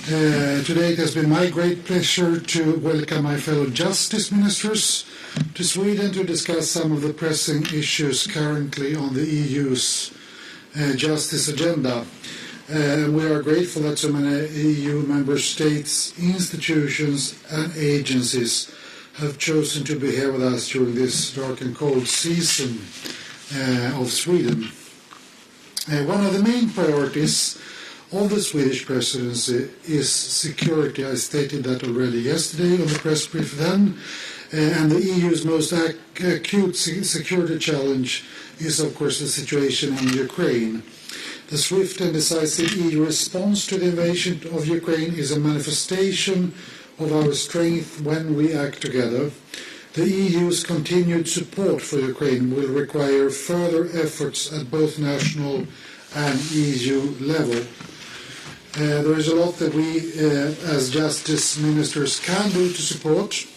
Today it has been my great pleasure to welcome my fellow justice ministers to Sweden to discuss some of the pressing issues currently on the EU's justice agenda. We are grateful that so many EU member states, institutions and agencies have chosen to be here with us during this dark and cold season of Sweden. One of the main priorities of the Swedish presidency is security. I stated that already yesterday on the press brief then. And the EU's most acute security challenge is, of course, the situation in Ukraine. The swift and decisive EU response to the invasion of Ukraine is a manifestation of our strength when we act together. The EU's continued support for Ukraine will require further efforts at both national and EU level. There is a lot that we, as justice ministers, can do to support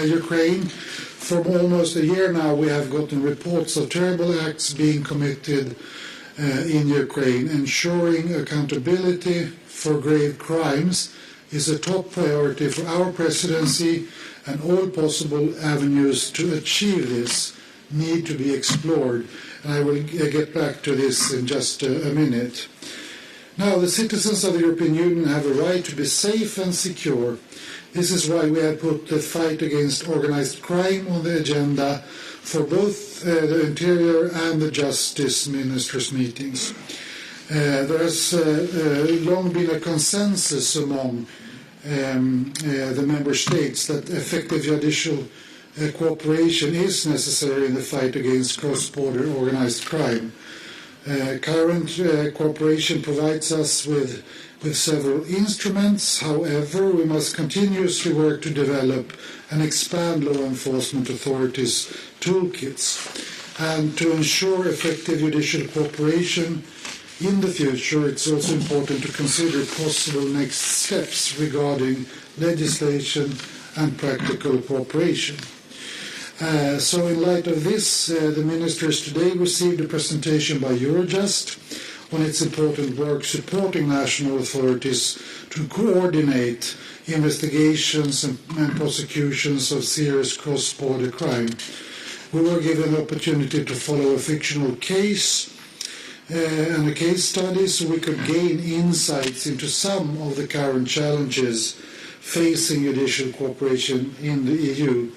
Ukraine. For almost a year now, we have gotten reports of terrible acts being committed in Ukraine. Ensuring accountability for grave crimes is a top priority for our presidency, and all possible avenues to achieve this need to be explored. And I will get back to this in just a minute. Now, the citizens of the European Union have a right to be safe and secure. This is why we have put the fight against organized crime on the agenda for both the Interior and the Justice Ministers' meetings. There has long been a consensus among the member states that effective judicial cooperation is necessary in the fight against cross-border organized crime. Current cooperation provides us with several instruments. However, we must continuously work to develop and expand law enforcement authorities' toolkits. And to ensure effective judicial cooperation in the future, it's also important to consider possible next steps regarding legislation and practical cooperation. So in light of this, the ministers today received a presentation by Eurojust on its important work supporting national authorities to coordinate investigations and prosecutions of serious cross-border crime. We were given the opportunity to follow a fictional case and a case study so we could gain insights into some of the current challenges facing judicial cooperation in the EU.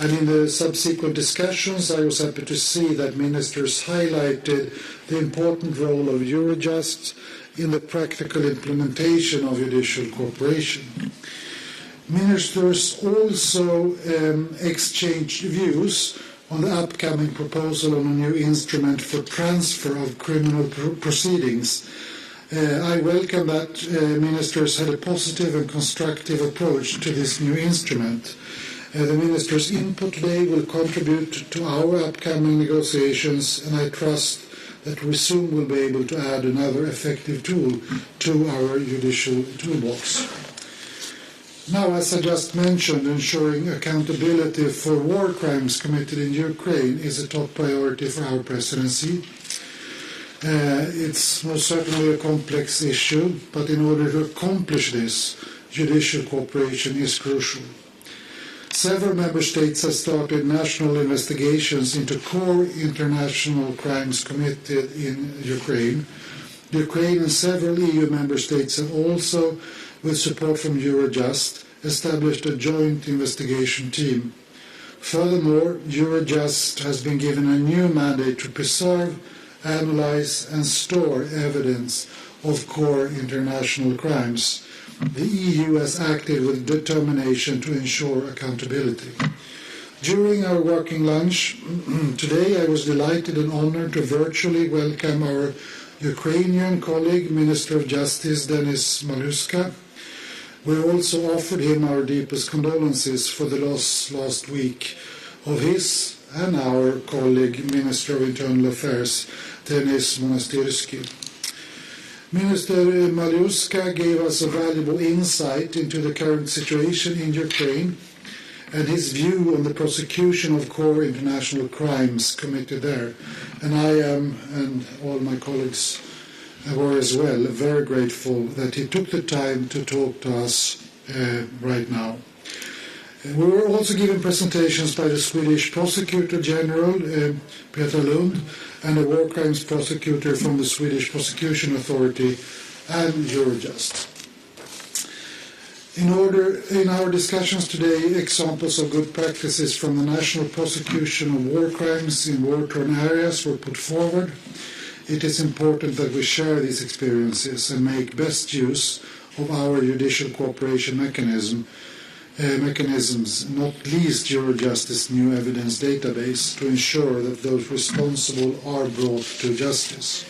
And in the subsequent discussions, I was happy to see that ministers highlighted the important role of Eurojust in the practical implementation of judicial cooperation. Ministers also exchanged views on the upcoming proposal on a new instrument for transfer of criminal proceedings. I welcome that ministers had a positive and constructive approach to this new instrument. The ministers' input today will contribute to our upcoming negotiations, and I trust that we soon will be able to add another effective tool to our judicial toolbox. Now, as I just mentioned, ensuring accountability for war crimes committed in Ukraine is a top priority for our presidency. It's most certainly a complex issue, but in order to accomplish this, judicial cooperation is crucial. Several member states have started national investigations into core international crimes committed in Ukraine. Ukraine and several EU member states have also, with support from Eurojust, established a joint investigation team. Furthermore, Eurojust has been given a new mandate to preserve, analyze and store evidence of core international crimes. The EU has acted with determination to ensure accountability. During our working lunch today, I was delighted and honored to virtually welcome our Ukrainian colleague, Minister of Justice Denis Maluska. We also offered him our deepest condolences for the loss last week of his and our colleague, Minister of Internal Affairs, Denis Monastyrsky. Minister Maluska gave us a valuable insight into the current situation in Ukraine and his view on the prosecution of core international crimes committed there. And I am, and all my colleagues were as well very grateful that he took the time to talk to us right now. We were also given presentations by the Swedish Prosecutor General, Peter Lund, and a war crimes prosecutor from the Swedish Prosecution Authority and Eurojust. In our discussions today, examples of good practices from the national prosecution of war crimes in war-torn areas were put forward. It is important that we share these experiences and make best use of our judicial cooperation mechanisms, not least Eurojust's new evidence database, to ensure that those responsible are brought to justice.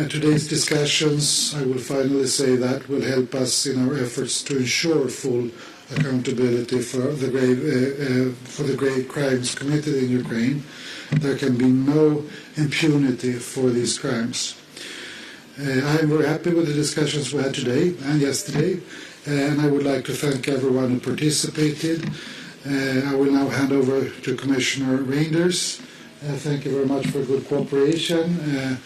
Today's discussions, I will finally say that, will help us in our efforts to ensure full accountability for the grave crimes committed in Ukraine. There can be no impunity for these crimes. I am very happy with the discussions we had today and yesterday, and I would like to thank everyone who participated. I will now hand over to Commissioner Reinders. Thank you very much for good cooperation.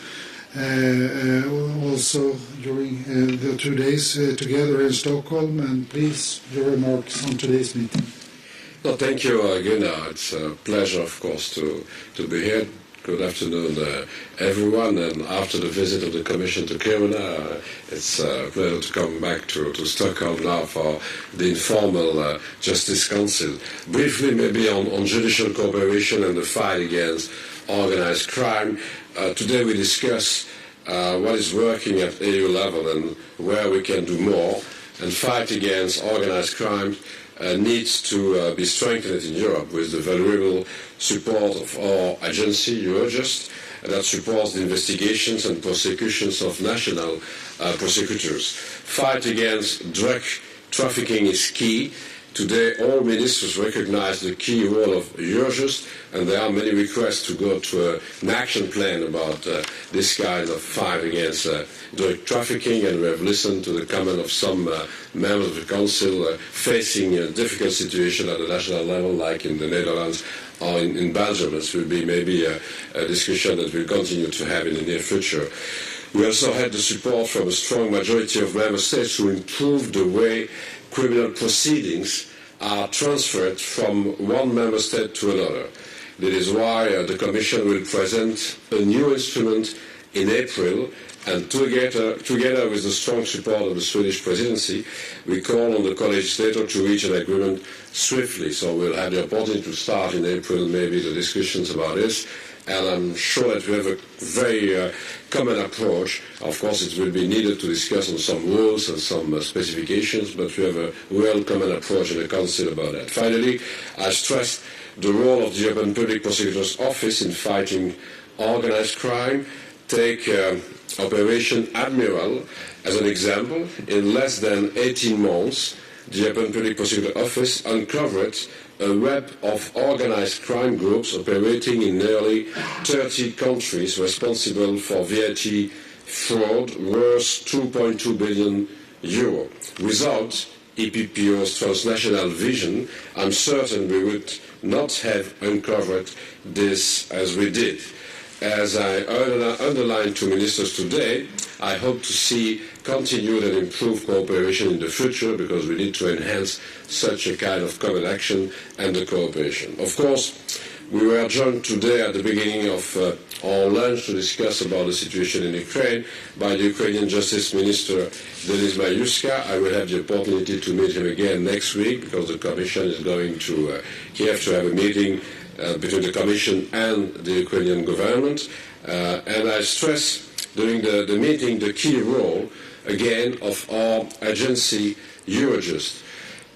Also during the 2 days together in Stockholm, and please, your remarks on today's meeting. No, thank you, Gunnar. It's a pleasure, of course, to be here. Good afternoon, everyone. And after the visit of the Commission to Kiruna, it's a pleasure to come back to Stockholm now for the informal Justice Council. Briefly, maybe on judicial cooperation and the fight against organized crime. Today we discuss what is working at EU level and where we can do more. And fight against organized crime needs to be strengthened in Europe with the valuable support of our agency, Eurojust, that supports the investigations and prosecutions of national prosecutors. Fight against drug trafficking is key. Today, all ministers recognize the key role of Eurojust, and there are many requests to go to an action plan about this kind of fight against drug trafficking, and we have listened to the comment of some members of the Council facing a difficult situation at the national level, like in the Netherlands or in Belgium. This will be maybe a discussion that we'll continue to have in the near future. We also had the support from a strong majority of member states to improve the way criminal proceedings are transferred from one member state to another. That is why the Commission will present a new instrument in April, and together with the strong support of the Swedish presidency, we call on the co-legislator to reach an agreement swiftly. So we'll have the opportunity to start in April maybe the discussions about this. And I'm sure that we have a very common approach. Of course, it will be needed to discuss on some rules and some specifications, but we have a real common approach in the Council about that. Finally, I stressed the role of the European Public Prosecutor's Office in fighting organized crime. Take Operation Admiral as an example. In less than 18 months, the European Public Prosecutor's Office uncovered a web of organized crime groups operating in nearly 30 countries responsible for VAT fraud worth €2.2 billion. Without EPPO's transnational vision, I'm certain we would not have uncovered this as we did. As I underlined to ministers today, I hope to see continued and improved cooperation in the future, because we need to enhance such a kind of common action and the cooperation. Of course, we were joined today at the beginning of our lunch to discuss about the situation in Ukraine by the Ukrainian Justice Minister Denis Mayuska. I will have the opportunity to meet him again next week, because the Commission is going to Kiev to have a meeting between the Commission and the Ukrainian government. And I stress during the meeting the key role, again, of our agency, Eurojust.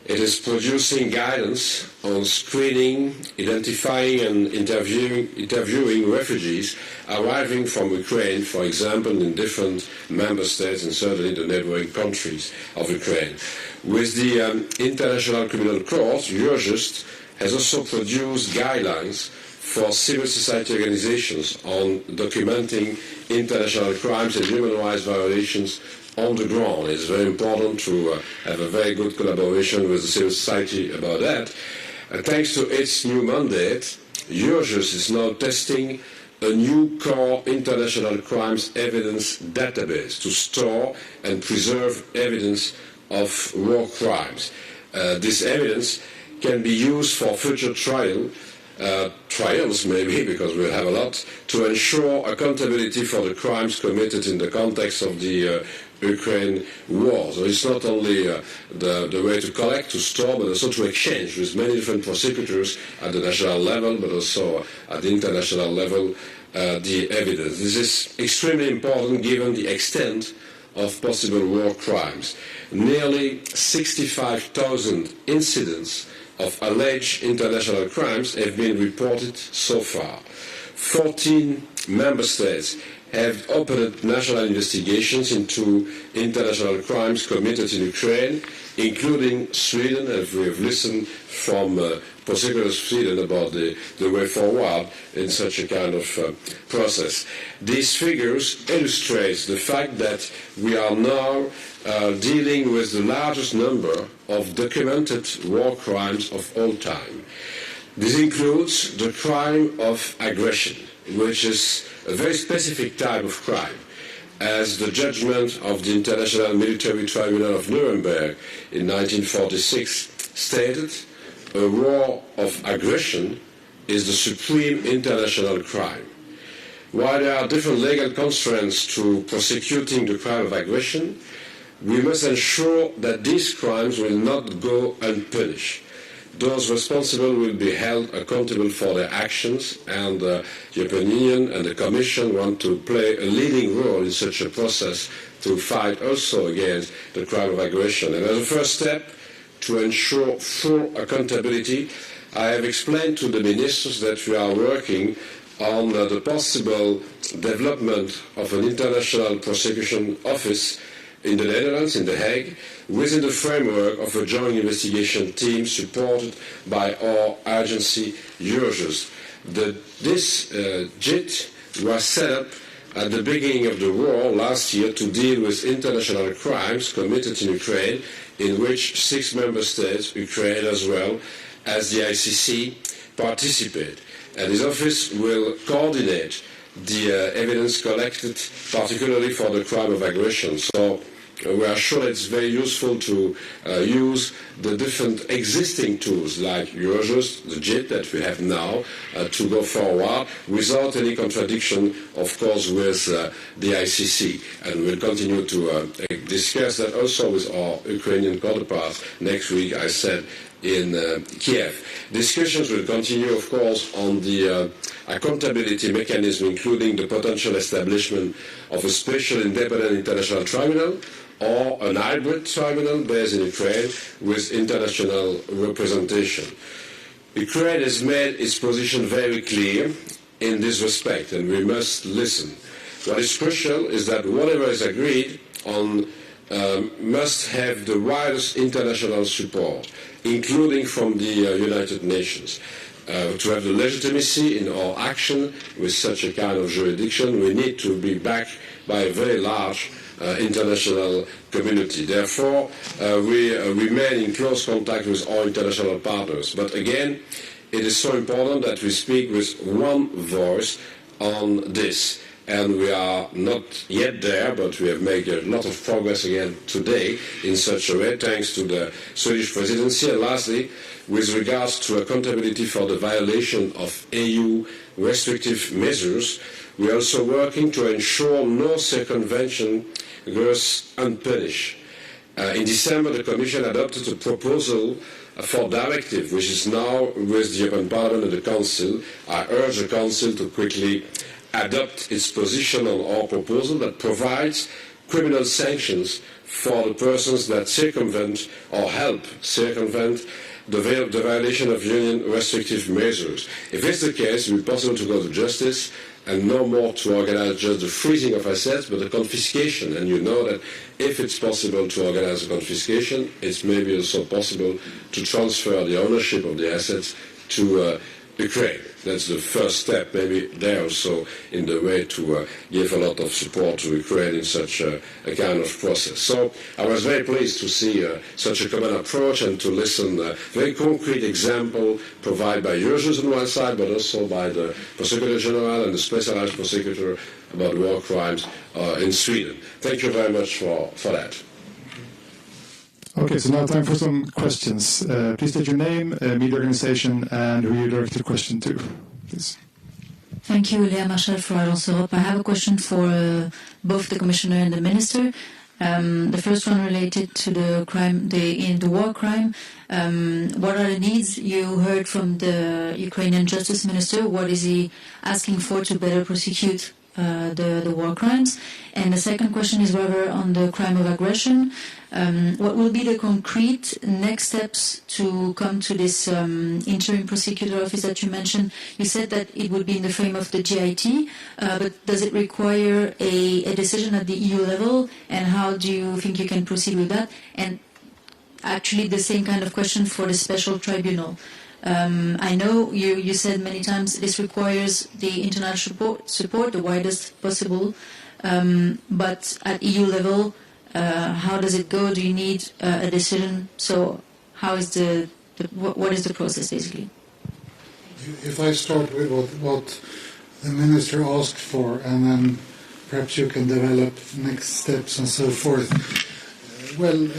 It is producing guidance on screening, identifying and interviewing refugees arriving from Ukraine, for example, in different member states and certainly the neighboring countries of Ukraine. With the International Criminal Court, Eurojust has also produced guidelines for civil society organizations on documenting international crimes and human rights violations on the ground. It's very important to have a very good collaboration with the civil society about that. Thanks to its new mandate, Eurojust is now testing a new core international crimes evidence database to store and preserve evidence of war crimes. This evidence can be used for future trials maybe, because we'll have a lot, to ensure accountability for the crimes committed in the context of the Ukraine war. So it's not only the way to collect, to store, but also to exchange with many different prosecutors at the national level, but also at the international level, the evidence. This is extremely important given the extent of possible war crimes. Nearly 65,000 incidents of alleged international crimes have been reported so far. 14 member states have opened national investigations into international crimes committed in Ukraine, including Sweden, and we have listened from prosecutors of Sweden about the way forward in such a kind of process. These figures illustrate the fact that we are now dealing with the largest number of documented war crimes of all time. This includes the crime of aggression, which is a very specific type of crime. As the judgment of the International Military Tribunal of Nuremberg in 1946 stated, a war of aggression is the supreme international crime. While there are different legal constraints to prosecuting the crime of aggression, we must ensure that these crimes will not go unpunished. Those responsible will be held accountable for their actions, and the European Union and the Commission want to play a leading role in such a process to fight also against the crime of aggression. And as a first step to ensure full accountability, I have explained to the ministers that we are working on the possible development of an international prosecution office in the Netherlands, in The Hague, within the framework of a joint investigation team supported by our agency, Eurojust. This JIT was set up at the beginning of the war last year to deal with international crimes committed in Ukraine, in which 6 member states, Ukraine as well as the ICC, participate. And this office will coordinate the evidence collected, particularly for the crime of aggression. So we are sure it's very useful to use the different existing tools like Eurojust, the JIT that we have now, to go forward without any contradiction, of course, with the ICC. And we'll continue to discuss that also with our Ukrainian counterparts next week, I said, in Kiev. Discussions will continue, of course, on the accountability mechanism, including the potential establishment of a special independent international tribunal or an hybrid tribunal based in Ukraine with international representation. Ukraine has made its position very clear in this respect, and we must listen. What is crucial is that whatever is agreed on must have the widest international support, including from the United Nations. To have the legitimacy in our action with such a kind of jurisdiction, we need to be backed by a very large international community. Therefore, we remain in close contact with our international partners. But again, it is so important that we speak with one voice on this. And we are not yet there, but we have made a lot of progress again today in such a way, thanks to the Swedish presidency. And lastly, with regards to accountability for the violation of EU restrictive measures, we are also working to ensure no circumvention goes unpunished. In December, the Commission adopted a proposal for directive, which is now with the European Parliament and the Council. I urge the Council to quickly adopt its position on our proposal that provides criminal sanctions for the persons that circumvent or help circumvent the violation of union restrictive measures. If it's the case, it will be possible to go to justice and no more to organize just the freezing of assets, but the confiscation. And you know that if it's possible to organize a confiscation, it's maybe also possible to transfer the ownership of the assets to Ukraine. That's the first step. Maybe they're also in the way to give a lot of support to Ukraine in such a kind of process. So I was very pleased to see such a common approach and to listen very concrete example provided by Eurojust on one side, but also by the Prosecutor General and the Specialized Prosecutor about war crimes in Sweden. Thank you very much for that. Okay, so now time for some questions. Please state your name, media organization, and who you direct the question to, please. Thank you, Lea Marshall for Agence Europe. I have a question for both the Commissioner and the Minister. The first one related to the crime, the war crime. What are the needs you heard from the Ukrainian Justice Minister? What is he asking for to better prosecute the war crimes? And the second question is rather on the crime of aggression. What will be the concrete next steps to come to this interim prosecutor office that you mentioned? You said that it would be in the frame of the GIT, but does it require a decision at the EU level? And how do you think you can proceed with that? And actually the same kind of question for the special tribunal. I know you said many times this requires the international support, the widest possible, but at EU level, how does it go? Do you need a decision? So how is what is the process basically? If I start with what the Minister asked for, and then perhaps you can develop next steps and so forth. Well,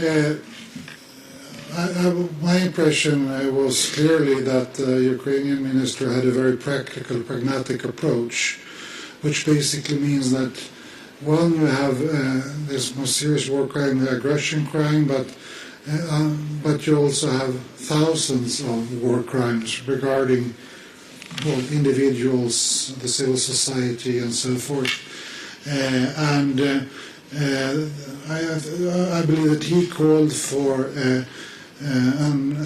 my impression was clearly that the Ukrainian minister had a very practical, pragmatic approach, which basically means that, one, you have this more serious war crime, the aggression crime, but you also have thousands of war crimes regarding individuals, the civil society, and so forth. I believe that he called for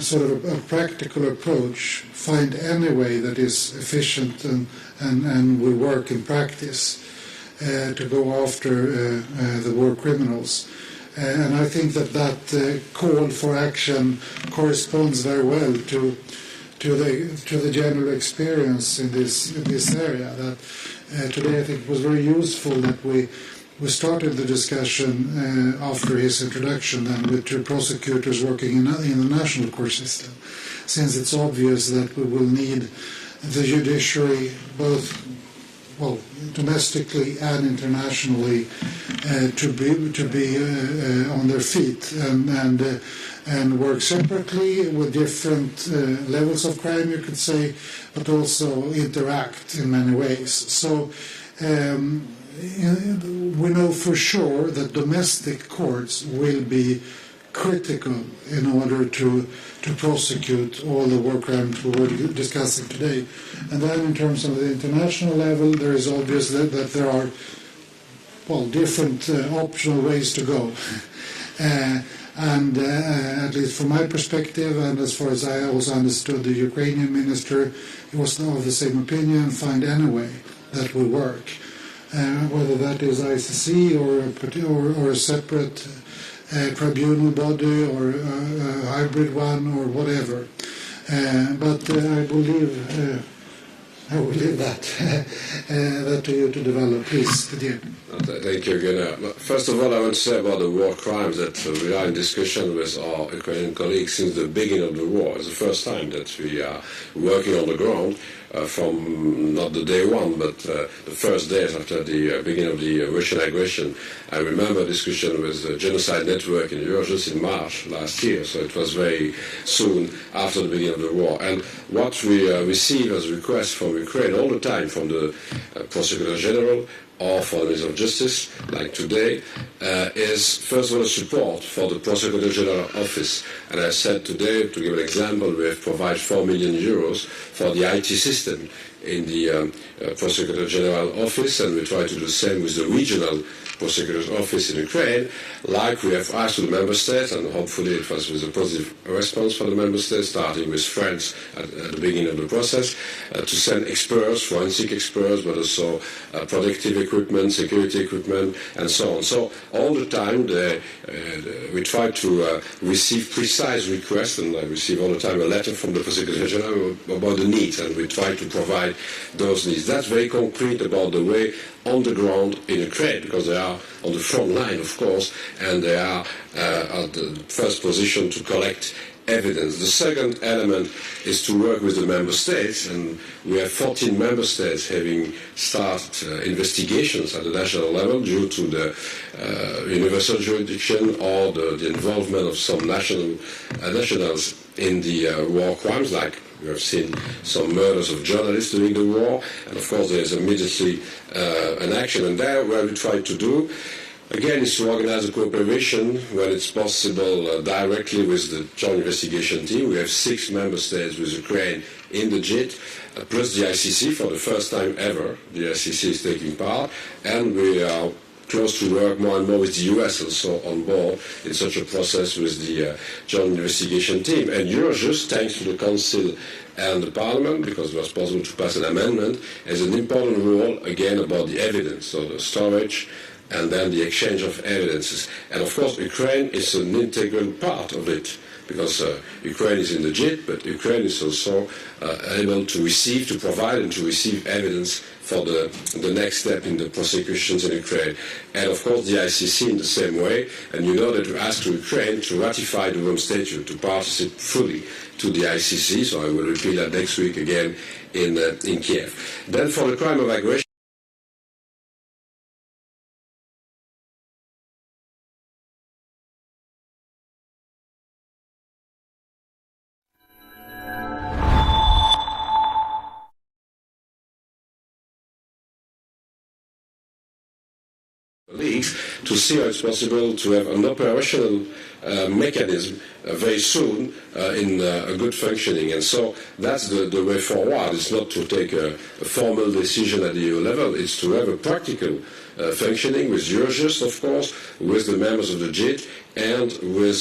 sort of a practical approach, find any way that is efficient and will work in practice to go after the war criminals. And I think that call for action corresponds very well to the general experience in this area. That today I think it was very useful that we started the discussion after his introduction and with two prosecutors working in the national court system, since it's obvious that we will need the judiciary both domestically and internationally to be on their feet and work separately with different levels of crime, you could say, but also interact in many ways. So we know for sure that domestic courts will be critical in order to prosecute all the war crimes we were discussing today. And then in terms of the international level, there is obvious that there are different optional ways to go. And at least from my perspective, and as far as I also understood the Ukrainian minister, he was of the same opinion, find any way that will work. Whether that is ICC or a separate tribunal body or a hybrid one or whatever. But I believe that to you to develop. Please, Didier. Thank you again. First of all, I want to say about the war crimes that we are in discussion with our Ukrainian colleagues since the beginning of the war. It's the first time that we are working on the ground from not the day one, but the first days after the beginning of the Russian aggression. I remember a discussion with the Genocide Network in Eurojust in March last year, so it was very soon after the beginning of the war. And what we receive as requests from Ukraine all the time from the Prosecutor General or for the Minister of Justice, like today, is first of all support for the Prosecutor General Office. And I said today, to give an example, we have provided 4 million euros for the IT system in the Prosecutor General Office, and we try to do the same with the regional prosecutor's office in Ukraine, like we have asked the member states, and hopefully it was with a positive response for the member states, starting with France at the beginning of the process, to send experts, forensic experts, but also protective equipment, security equipment, and so on. So all the time we try to receive precise requests, and I receive all the time a letter from the Prosecutor General about the needs, and we try to provide those needs. That's very concrete about the way on the ground in Ukraine, because they are on the front line, of course, and they are at the first position to collect evidence. The second element is to work with the member states, and we have 14 member states having started investigations at the national level due to the universal jurisdiction or the involvement of some nationals in the war crimes, like we have seen some murders of journalists during the war, and of course there is immediately an action. And there, what we try to do, again, is to organize a cooperation when it's possible directly with the joint investigation team. We have 6 member states with Ukraine in the JIT, plus the ICC. For the first time ever, the ICC is taking part, and we are close to work more and more with the US also on board in such a process with the joint investigation team. And Eurojust, thanks to the Council and the Parliament, because it was possible to pass an amendment, has an important role, again, about the evidence, so the storage and then the exchange of evidences. And of course, Ukraine is an integral part of it, because Ukraine is in the JIT, but Ukraine is also able to receive, to provide and to receive evidence for the next step in the prosecutions in Ukraine. And of course, the ICC in the same way. And you know that we asked Ukraine to ratify the Rome Statute, to participate fully to the ICC, so I will repeat that next week again in Kiev. Then for the crime of aggression, to see how it's possible to have an operational mechanism very soon in a good functioning. And so that's the way forward. It's not to take a formal decision at the EU level, it's to have a practical functioning with Eurojust, of course, with the members of the JIT, and with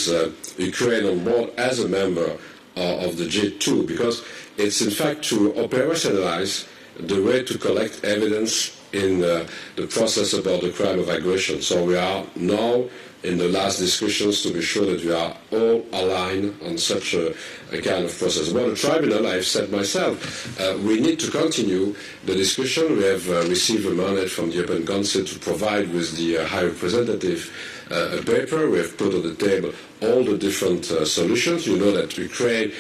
Ukraine on board as a member of the JIT too, because it's in fact to operationalize the way to collect evidence in the process about the crime of aggression. So we are now in the last discussions to be sure that we are all aligned on such a kind of process. About the tribunal, I've said myself, we need to continue the discussion. We have received a mandate from the European Council to provide with the High Representative a paper. We have put on the table all the different solutions. You know that Ukraine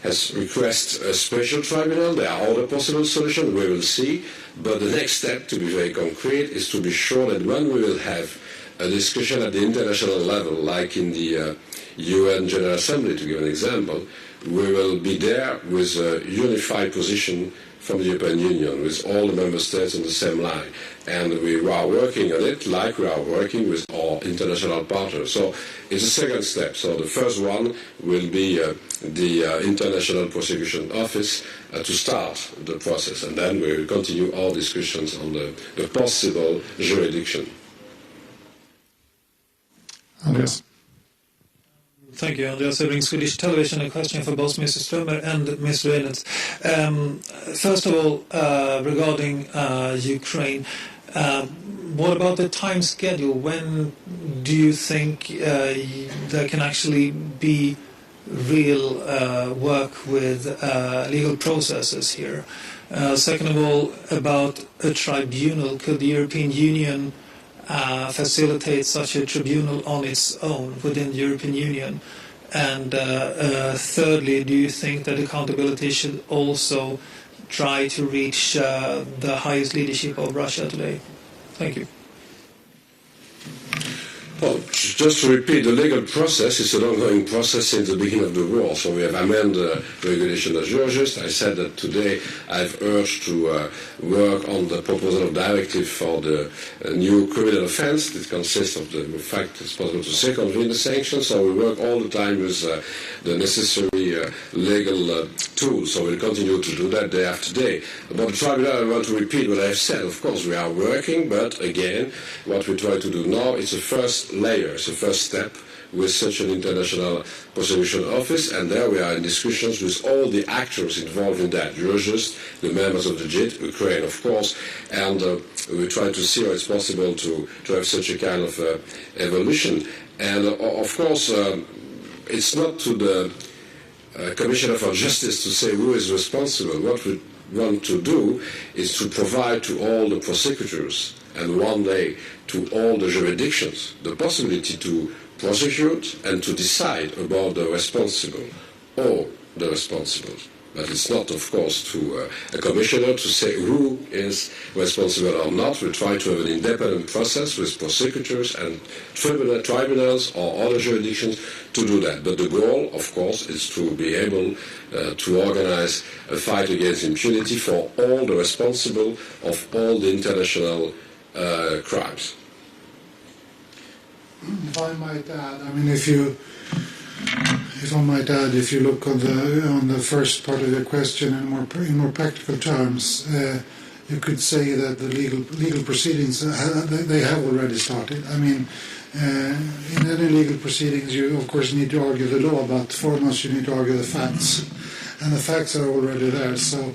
has requested a special tribunal. There are other possible solutions. We will see. But the next step, to be very concrete, is to be sure that when we will have a discussion at the international level, like in the UN General Assembly, to give an example, we will be there with a unified position from the European Union, with all the member states on the same line. And we are working on it like we are working with our international partners. So it's a second step. So the first one will be the International Prosecution Office to start the process. And then we will continue our discussions on the possible jurisdiction. Andreas. Thank you, Andreas Ebring, Swedish Television. A question for both Mr. Strömer and Ms. Reynolds. First of all, regarding Ukraine, what about the time schedule? When do you think there can actually be real work with legal processes here? Second of all, about a tribunal, could the European Union facilitate such a tribunal on its own within the European Union? And thirdly, do you think that accountability should also try to reach the highest leadership of Russia today? Thank you. Well, just to repeat, the legal process is an ongoing process since the beginning of the war. So we have amended the regulation as Eurojust. I said that today I've urged to work on the proposal of directive for the new criminal offence. It consists of the fact it's possible to circumvent the sanctions. So we work all the time with the necessary legal tools. So we'll continue to do that day after day. About the tribunal, I want to repeat what I've said. Of course, we are working, but again, what we try to do now is the first layer, it's the first step with such an international prosecution office, and there we are in discussions with all the actors involved in that, Eurojust, the members of the JIT, Ukraine, of course, and we try to see how it's possible to have such a kind of evolution. And of course, it's not to the Commissioner for Justice to say who is responsible. What we want to do is to provide to all the prosecutors and one day to all the jurisdictions the possibility to prosecute and to decide about the responsible or the responsible. But it's not, of course, to a commissioner to say who is responsible or not. We try to have an independent process with prosecutors and tribunals or other jurisdictions to do that. But the goal, of course, is to be able to organize a fight against impunity for all the responsible of all the international crimes. If I might add, I mean, if you look on the first part of your question in more practical terms, you could say that the legal proceedings they have already started. I mean, in any legal proceedings, you of course need to argue the law, but foremost you need to argue the facts, and the facts are already there. So,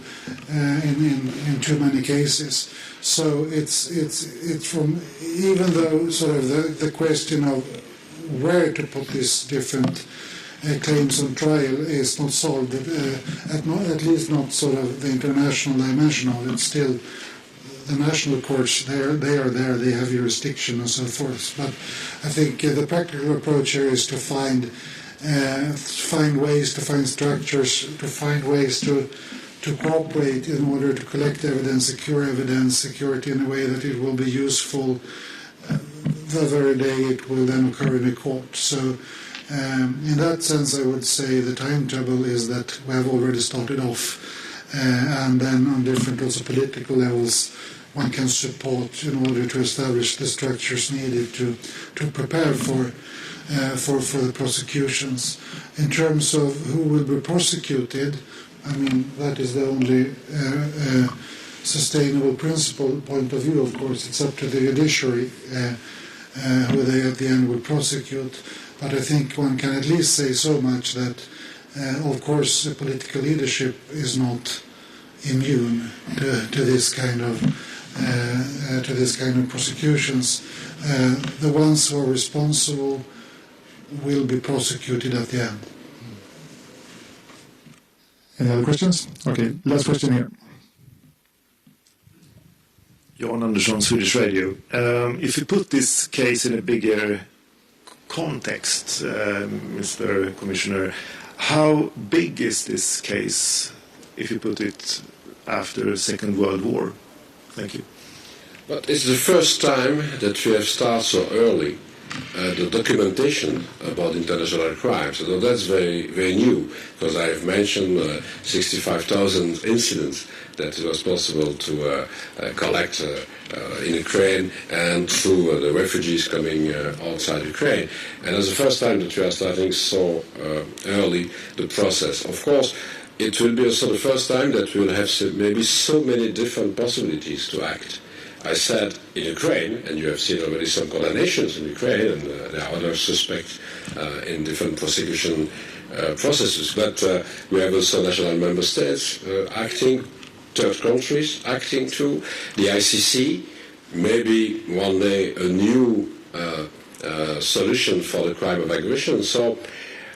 in too many cases. So it's from, even though sort of the question of where to put these different claims on trial is not solved, at least not sort of the international dimension of it. Still, the national courts, they are there, they have jurisdiction and so forth. But I think the practical approach here is to find ways, to find structures, to find ways to cooperate in order to collect evidence, security in a way that it will be useful the very day it will then occur in a court. So in that sense, I would say the timetable is that we have already started off, and then on different also political levels, one can support in order to establish the structures needed to prepare for the prosecutions. In terms of who will be prosecuted, I mean, that is the only sustainable principle point of view, of course. It's up to the judiciary who they at the end will prosecute. But I think one can at least say so much that, of course, the political leadership is not immune to this kind of prosecutions. The ones who are responsible will be prosecuted at the end. Any other questions? Okay, last question here. Jan Andersson, Swedish Radio. If you put this case in a bigger context, Mr. Commissioner, how big is this case if you put it after the Second World War? Thank you. But it's the first time that we have started so early the documentation about international crimes. So that's very, very new, because I have mentioned 65,000 incidents that it was possible to collect in Ukraine and through the refugees coming outside Ukraine. And it's the first time that we are starting so early the process. Of course, it will be also the first time that we will have maybe so many different possibilities to act. I said in Ukraine, and you have seen already some condemnations in Ukraine, and there are other suspects in different prosecution processes. But we have also national member states acting, third countries acting too, the ICC, maybe one day a new solution for the crime of aggression. So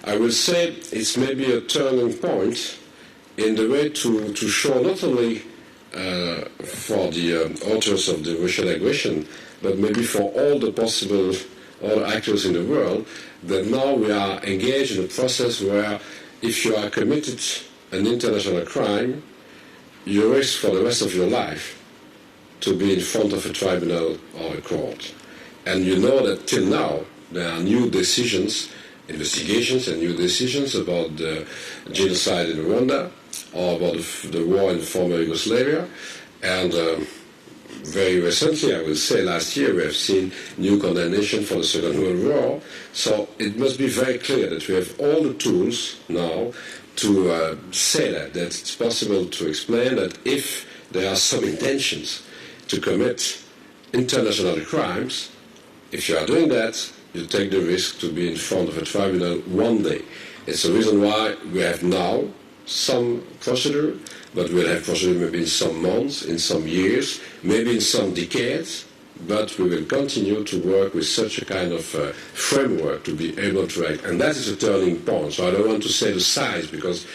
I will say it's maybe a turning point in the way to show not only for the authors of the Russian aggression, but maybe for all the possible other actors in the world, that now we are engaged in a process where if you are committed an international crime, you risk for the rest of your life to be in front of a tribunal or a court. And you know that till now, there are new decisions, investigations and new decisions about the genocide in Rwanda or about the war in former Yugoslavia. And very recently, I will say last year, we have seen new condemnation for the Second World War. So it must be very clear that we have all the tools now to say that it's possible to explain that if there are some intentions to commit international crimes, if you are doing that, you take the risk to be in front of a tribunal one day. It's the reason why we have now some procedure, but we'll have procedure maybe in some months, in some years, maybe in some decades, but we will continue to work with such a kind of framework to be able to act. And that is a turning point. So I don't want to say the size because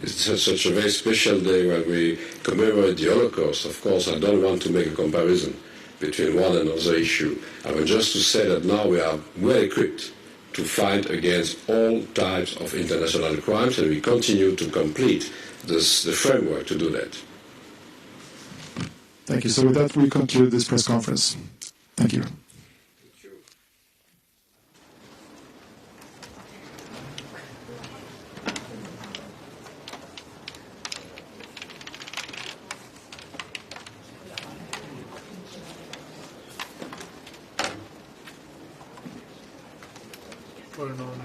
it's such a very special day when we commemorate the Holocaust. Of course, I don't want to make a comparison between one and another issue. I want just to say that now we are well equipped to fight against all types of international crimes, and we continue to complete the framework to do that. Thank you. So with that, we conclude this press conference. Thank you. Var det någon